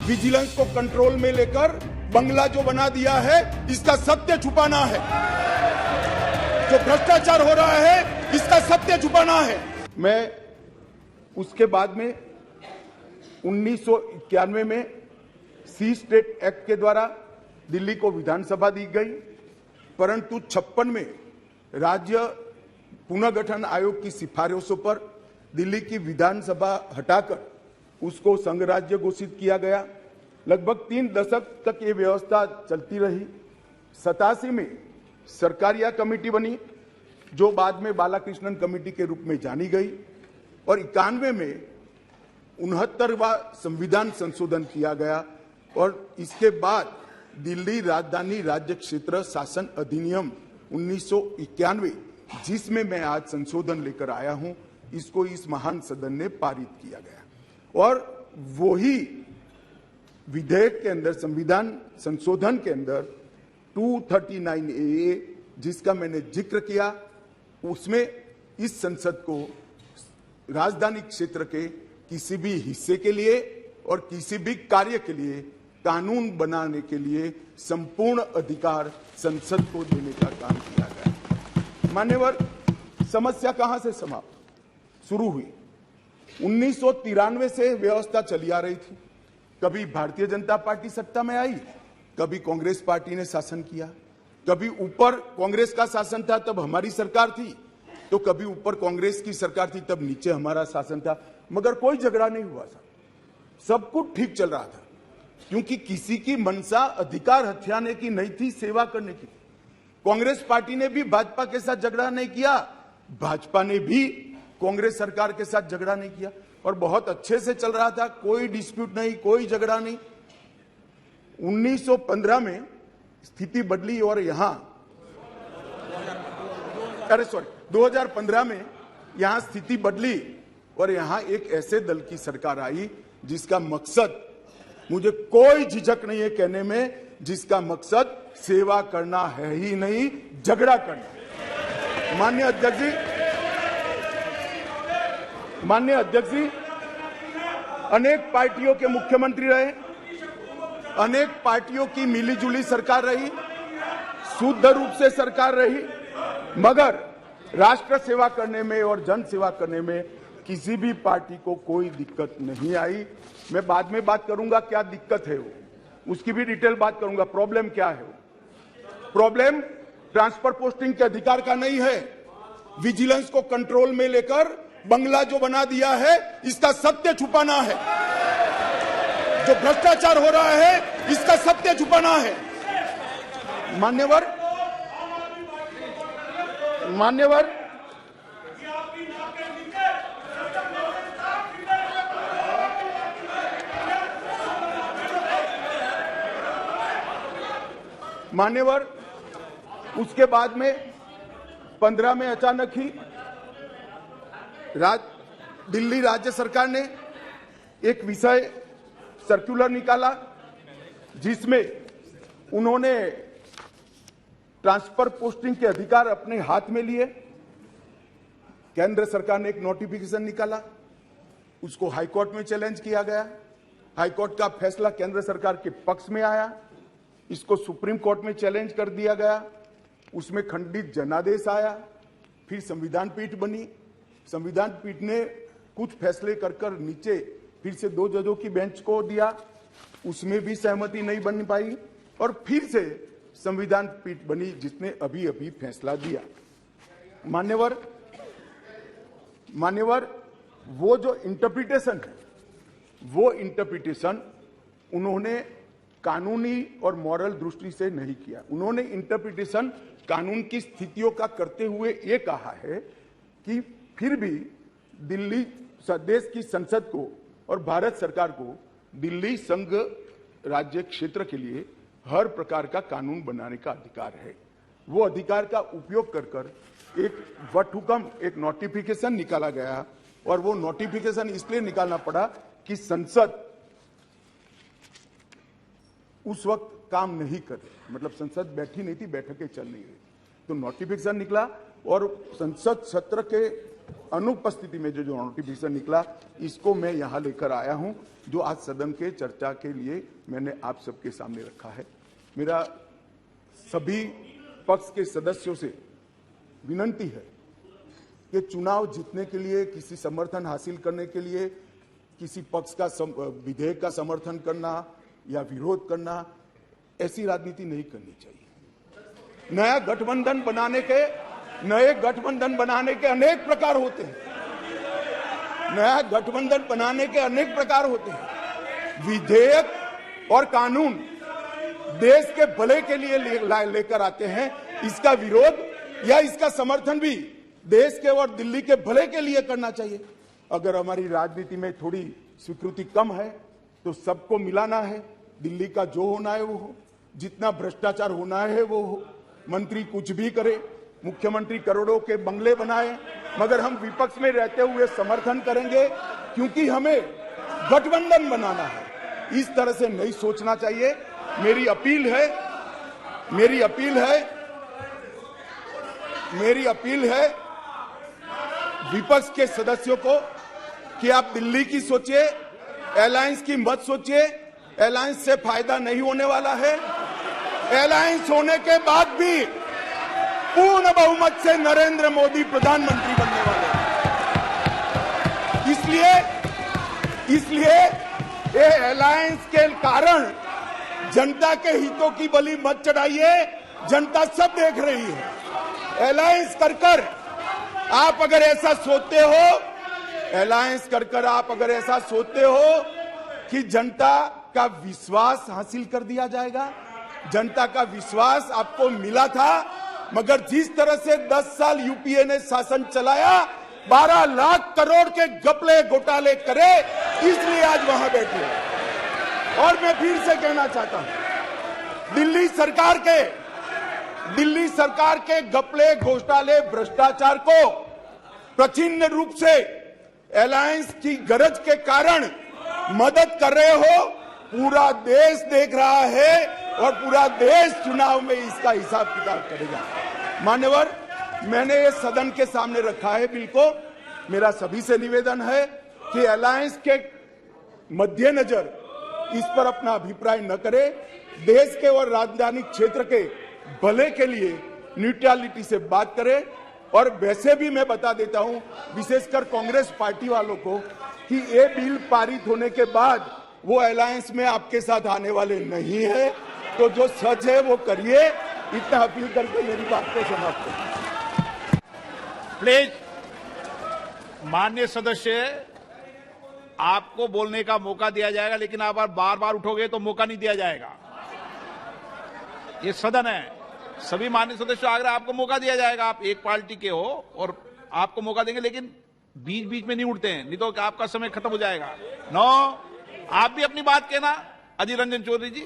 Vigilance को control में लेकर बंगला जो बना दिया है, इसका सत्य छुपाना है। जो भ्रष्टाचार हो रहा है, इसका सत्य छुपाना है। मैं उसके बाद में 1991 में सी स्टेट एक्ट के द्वारा दिल्ली को विधानसभा दी गई, परंतु 56 में राज्य पुनर्गठन आयोग की सिफारिशों पर दिल्ली की विधानसभा हटाकर उसको संघ राज्य घोषित किया गया। लगभग 3 दशक तक ये व्यवस्था चलती रही। 87 में सरकारिया कमेटी बनी, जो बाद में बालाकृष्णन कमेटी के रूप में जानी गई, और 91 में 69वां संविधान संशोधन किया गया, और इसके बाद दिल्ली राजधानी राज्य क्षेत्र शासन अधिनियम 1991, जिसमें मैं आज संशोधन लेकर आया हूं, इसको इस महान सदन ने पारित किया गया। और वही विधेयक के अंदर, संविधान संशोधन के अंदर 239A, जिसका मैंने जिक्र किया, उसमें इस संसद को राजधानी क्षेत्र के किसी भी हिस्से के लिए और किसी भी कार्य के लिए कानून बनाने के लिए संपूर्ण अधिकार संसद को देने का काम किया गया। मान्यवर, समस्या कहां से समाप्त शुरू हुई? 1993 से व्यवस्था चली आ रही थी। कभी भारतीय जनता पार्टी सत्ता में आई, कभी कांग्रेस पार्टी ने शासन किया, कभी ऊपर कांग्रेस का शासन था तब हमारी सरकार थी, तो कभी ऊपर कांग्रेस की सरकार थी तब नीचे हमारा शासन था, मगर कोई झगड़ा नहीं हुआ था। सब कुछ ठीक चल रहा था, क्योंकि किसी की मंशा अधिकार हथियाने की नहीं थी, सेवा करने की। कांग्रेस पार्टी ने भी भाजपा के साथ झगड़ा नहीं किया, भाजपा ने भी कांग्रेस सरकार के साथ झगड़ा नहीं किया, और बहुत अच्छे से चल रहा था, कोई डिस्प्यूट नहीं, कोई झगड़ा नहीं। 1915 में स्थिति बदली और यहां 2015 में यहां स्थिति बदली और यहां एक ऐसे दल की सरकार आई जिसका मकसद, मुझे कोई झिझक नहीं है कहने में, जिसका मकसद सेवा करना है ही नहीं, झगड़ा करना। माननीय अध्यक्ष जी, अनेक पार्टियों के मुख्यमंत्री रहे, अनेक पार्टियों की मिलीजुली सरकार रही, शुद्ध रूप से सरकार रही, मगर राष्ट्र सेवा करने में और जन सेवा करने में किसी भी पार्टी को कोई दिक्कत नहीं आई। मैं बाद में बात करूंगा क्या दिक्कत है वो, उसकी भी डिटेल बात करूंगा, प्रॉब्लम क्या है वो। प्रॉब्लम ट्रांसफर पोस्टिंग के अधिकार का नहीं है, विजिलेंस को कंट्रोल में लेकर बंगला जो बना दिया है, इसका सत्य छुपाना है। जो भ्रष्टाचार हो रहा है, इसका सत्य छुपाना है। मान्यवर, उसके बाद में 15 में अचानक ही दिल्ली राज्य सरकार ने एक विषय सर्कुलर निकाला, जिसमें उन्होंने ट्रांसफर पोस्टिंग के अधिकार अपने हाथ में लिए। केंद्र सरकार ने एक नोटिफिकेशन निकाला, उसको हाईकोर्ट में चैलेंज किया गया। हाईकोर्ट का फैसला केंद्र सरकार के पक्ष में आया, इसको सुप्रीम कोर्ट में चैलेंज कर दिया गया, उसमें खंडित जनादेश आया, फिर संविधान पीठ बनी। संविधान पीठ ने कुछ फैसले कर नीचे फिर से 2 जजों की बेंच को दिया, उसमें भी सहमति नहीं बन पाई, और फिर से संविधान पीठ बनी जिसने अभी अभी फैसला दिया। मान्यवर, वो जो इंटरप्रिटेशन है, वो इंटरप्रिटेशन उन्होंने कानूनी और मॉरल दृष्टि से नहीं किया। उन्होंने इंटरप्रिटेशन कानून की स्थितियों का करते हुए ये कहा है कि फिर भी दिल्ली देश की संसद को और भारत सरकार को दिल्ली संघ राज्य क्षेत्र के लिए हर प्रकार का कानून बनाने का अधिकार है। वो अधिकार का उपयोग कर एक वटहुकम, एक नोटिफिकेशन निकाला गया, और वो नोटिफिकेशन इसलिए निकालना पड़ा कि संसद उस वक्त काम नहीं कर रही, मतलब संसद बैठी नहीं थी, बैठकें चल नहीं रही, तो नोटिफिकेशन निकला और संसद सत्र के अनुपस्थिति में जो नोटिफिकेशन निकला, इसको मैं यहां लेकर आया हूं, जो आज सदन के चर्चा के लिए मैंने आप सबके सामने रखा है। मेरा सभी पक्ष के सदस्यों से विनंती है कि चुनाव जीतने के लिए, किसी समर्थन हासिल करने के लिए, किसी पक्ष का विधेयक का समर्थन करना या विरोध करना, ऐसी राजनीति नहीं करनी चाहिए। नए गठबंधन बनाने के अनेक प्रकार होते हैं। नया गठबंधन बनाने के अनेक प्रकार होते हैं। विधेयक और कानून देश के भले के लिए लेकर आते हैं। इसका विरोध या इसका समर्थन भी देश के और दिल्ली के भले के लिए करना चाहिए। अगर हमारी राजनीति में थोड़ी स्वीकृति कम है तो सबको मिलाना है। दिल्ली का जो होना है वो हो, जितना भ्रष्टाचार होना है वो हो। मंत्री कुछ भी करे, मुख्यमंत्री करोड़ों के बंगले बनाए, मगर हम विपक्ष में रहते हुए समर्थन करेंगे क्योंकि हमें गठबंधन बनाना है। इस तरह से नहीं सोचना चाहिए। मेरी अपील है विपक्ष के सदस्यों को कि आप दिल्ली की सोचिए, अलायंस की मत सोचिए। अलायंस से फायदा नहीं होने वाला है। अलायंस होने के बाद भी पूर्ण बहुमत से नरेंद्र मोदी प्रधानमंत्री बनने वाले हैं। इसलिए ये अलायंस के कारण जनता के हितों की बलि मत चढ़ाइए। जनता सब देख रही है। अलायंस कर आप अगर ऐसा सोचते हो कि जनता का विश्वास हासिल कर दिया जाएगा। जनता का विश्वास आपको मिला था, मगर जिस तरह से 10 साल यूपीए ने शासन चलाया, 12 लाख करोड़ के घपले घोटाले करे, इसलिए आज वहां बैठे। और मैं फिर से कहना चाहता हूं, दिल्ली सरकार के घपले घोटाले भ्रष्टाचार को प्रचिन्न रूप से अलायंस की गरज के कारण मदद कर रहे हो। पूरा देश देख रहा है और पूरा देश चुनाव में इसका हिसाब किताब करेगा। मान्यवर, मैंने ये सदन के सामने रखा है बिल को। मेरा सभी से निवेदन है कि अलायंस के मद्देनजर इस पर अपना अभिप्राय न करें। देश के और राजधानी क्षेत्र के भले के लिए न्यूट्रलिटी से बात करें। और वैसे भी मैं बता देता हूं, विशेषकर कांग्रेस पार्टी वालों को, कि ये बिल पारित होने के बाद वो अलायंस में आपके साथ आने वाले नहीं है। तो जो सच है वो करिए। इतना अपील करके मेरी बात को समाप्त करें। प्लीज, माननीय सदस्य, आपको बोलने का मौका दिया जाएगा, लेकिन आप बार बार उठोगे तो मौका नहीं दिया जाएगा। ये सदन है, सभी माननीय सदस्यों आग्रह, आपको मौका दिया जाएगा। आप एक पार्टी के हो और आपको मौका देंगे, लेकिन बीच बीच में नहीं उठते हैं, नहीं तो आपका समय खत्म हो जाएगा। आप भी अपनी बात कहना। अधीर रंजन चौधरी जी।